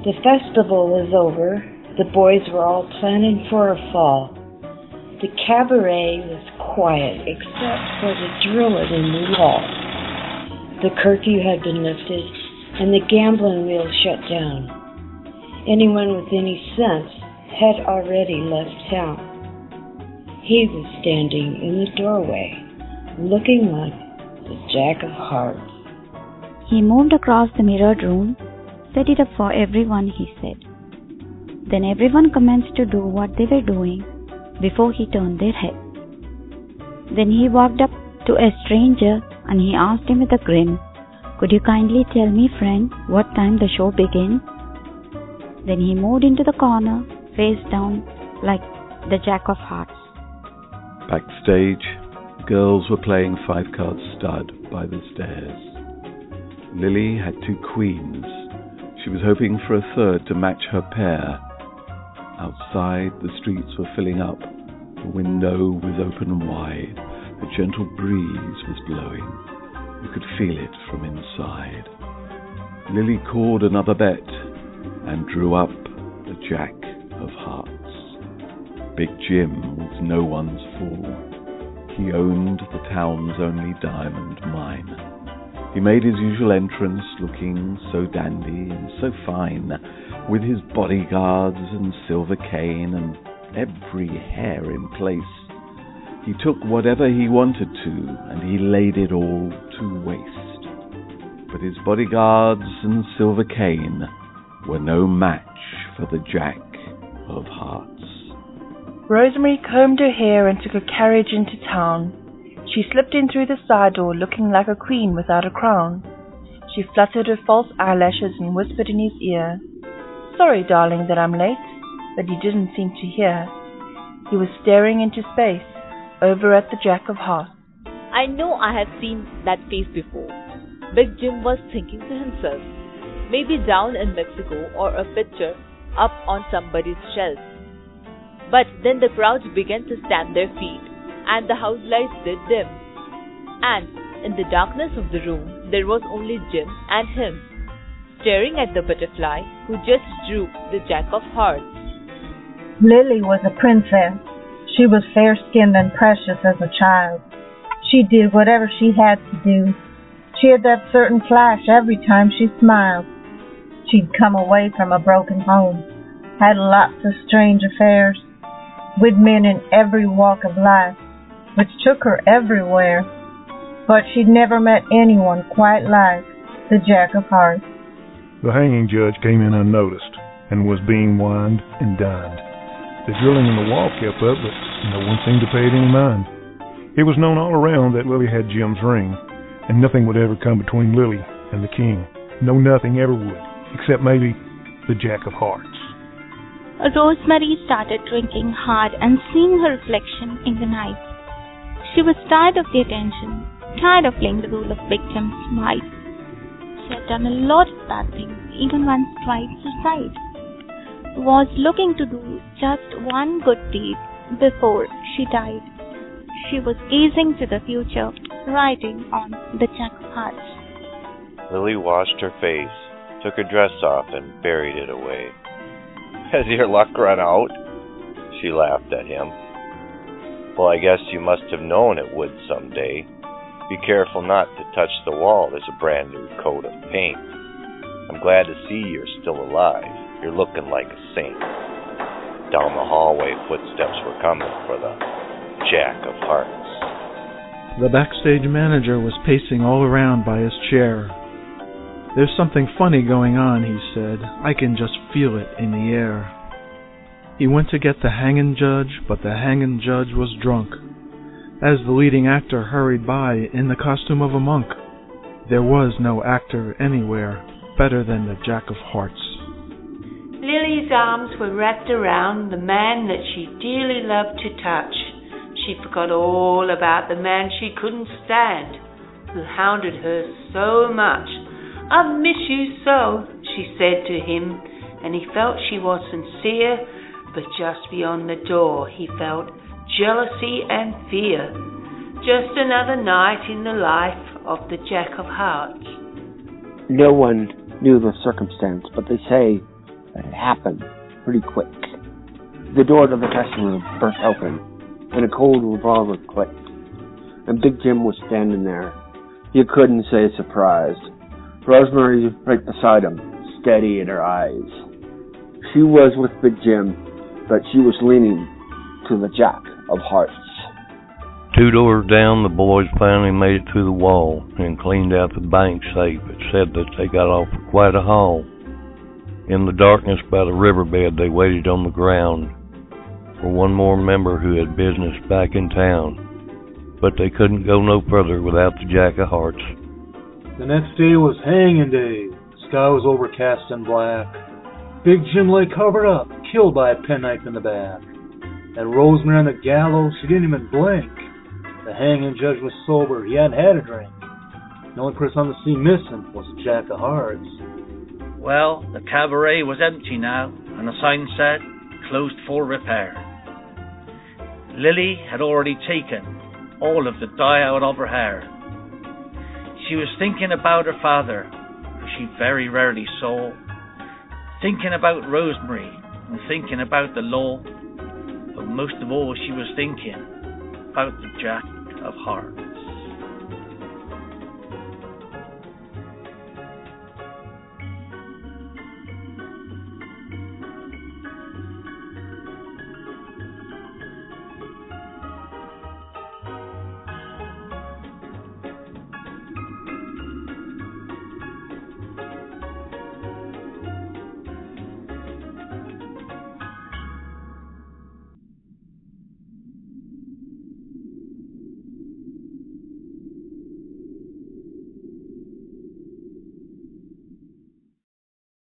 The festival was over. The boys were all planning for a fall. The cabaret was quiet except for the drilling in the wall. The curfew had been lifted and the gambling wheel shut down. Anyone with any sense had already left town. He was standing in the doorway, looking like the Jack of Hearts. He moved across the mirrored room, set it up for everyone, he said. Then everyone commenced to do what they were doing before he turned their head. Then he walked up to a stranger and he asked him with a grin, "Could you kindly tell me, friend, what time the show begins?" Then he moved into the corner, face down, like the Jack of Hearts. Backstage, girls were playing five-card stud by the stairs. Lily had two queens. She was hoping for a third to match her pair. Outside, the streets were filling up. The window was open wide. A gentle breeze was blowing. You could feel it from inside. Lily called another bet and drew up the Jack of Hearts. Big Jim was no one's fool. He owned the town's only diamond mine. He made his usual entrance looking so dandy and so fine, with his bodyguards and silver cane and every hair in place. He took whatever he wanted to, and he laid it all to waste. But his bodyguards and silver cane were no match for the Jack of Hearts. Rosemary combed her hair and took a carriage into town. She slipped in through the side door looking like a queen without a crown. She fluttered her false eyelashes and whispered in his ear, "Sorry, darling, that I'm late," but he didn't seem to hear. He was staring into space, over at the Jack of Hearts. "I know I have seen that face before," Big Jim was thinking to himself. "Maybe down in Mexico or a picture up on somebody's shelf." But then the crowd began to stamp their feet, and the house lights did dim. And in the darkness of the room, there was only Jim and him, staring at the butterfly who just drew the Jack of Hearts. Lily was a princess. She was fair-skinned and precious as a child. She did whatever she had to do. She had that certain flash every time she smiled. She'd come away from a broken home, had lots of strange affairs, with men in every walk of life, which took her everywhere. But she'd never met anyone quite like the Jack of Hearts. The hanging judge came in unnoticed and was being wined and dined. The drilling in the wall kept up, but no one seemed to pay it any mind. It was known all around that Lily had Jim's ring, and nothing would ever come between Lily and the king. No, nothing ever would, except maybe the Jack of Hearts. Rosemary started drinking hard and seeing her reflection in the night. She was tired of the attention, tired of playing the role of Big Jim's wife. She had done a lot of bad things, even once tried suicide. Was looking to do just one good deed before she died. She was gazing to the future, riding on the Jack of Hearts. Lily washed her face, took her dress off, and buried it away. "Has your luck run out?" she laughed at him. "Well, I guess you must have known it would someday. Be careful not to touch the wall. There's a brand new coat of paint. I'm glad to see you're still alive. You're looking like a saint." Down the hallway, footsteps were coming for the Jack of Hearts. The backstage manager was pacing all around by his chair. "There's something funny going on," he said. "I can just feel it in the air." He went to get the hanging judge, but the hanging judge was drunk. As the leading actor hurried by in the costume of a monk, there was no actor anywhere better than the Jack of Hearts. Lily's arms were wrapped around the man that she dearly loved to touch. She forgot all about the man she couldn't stand, who hounded her so much. "I miss you so," she said to him, and he felt she was sincere, but just beyond the door he felt jealousy and fear. Just another night in the life of the Jack of Hearts. No one knew the circumstance, but they say It happened pretty quick. The door to the dressing room burst open, and a cold revolver clicked. And Big Jim was standing there. You couldn't say surprised. Rosemary right beside him, steady in her eyes. She was with Big Jim, but she was leaning to the Jack of Hearts. 2 doors down, the boys finally made it through the wall and cleaned out the bank safe. It said that they got off for quite a haul. In the darkness by the riverbed, they waited on the ground for one more member who had business back in town. But they couldn't go no further without the Jack of Hearts. The next day was hanging day. The sky was overcast and black. Big Jim lay covered up, killed by a penknife in the back. And Rosemary on the gallows, she didn't even blink. The hanging judge was sober, he hadn't had a drink. The only person on the scene missing was the Jack of Hearts. Well, the cabaret was empty now, and the sign said, closed for repair. Lily had already taken all of the dye out of her hair. She was thinking about her father, who she very rarely saw, thinking about Rosemary, and thinking about the law, but most of all she was thinking about the Jack of Hearts.